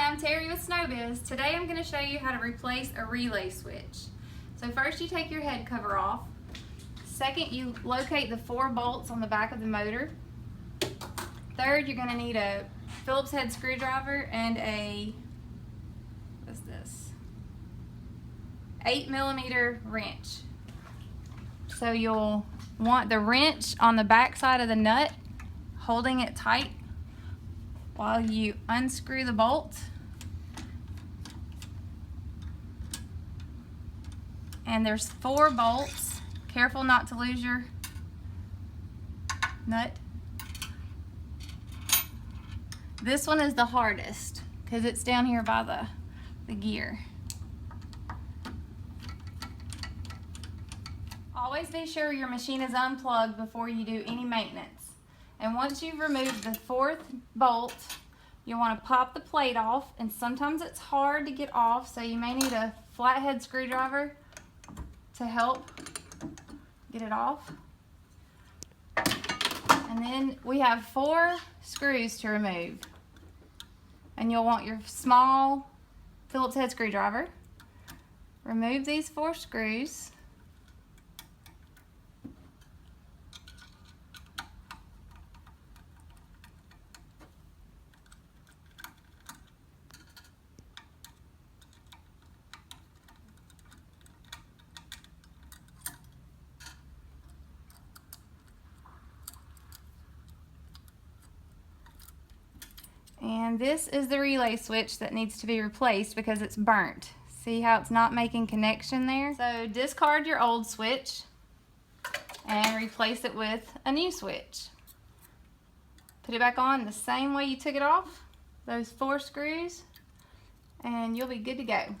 I'm Terry with Snowbiz. Today I'm going to show you how to replace a relay switch. So first you take your head cover off. Second, you locate the 4 bolts on the back of the motor. Third, you're going to need a Phillips head screwdriver and a, what's this, 8mm wrench. So you'll want the wrench on the back side of the nut, holding it tight while you unscrew the bolt. And there's 4 bolts. Careful not to lose your nut. This one is the hardest because it's down here by the gear. Always be sure your machine is unplugged before you do any maintenance. And once you've removed the 4th bolt, you'll want to pop the plate off, and sometimes it's hard to get off, so you may need a flathead screwdriver to help get it off. And then we have 4 screws to remove. And you'll want your small Phillips head screwdriver. Remove these 4 screws. And this is the relay switch that needs to be replaced because it's burnt. See how it's not making connection there? So discard your old switch and replace it with a new switch. Put it back on the same way you took it off, those 4 screws, and you'll be good to go.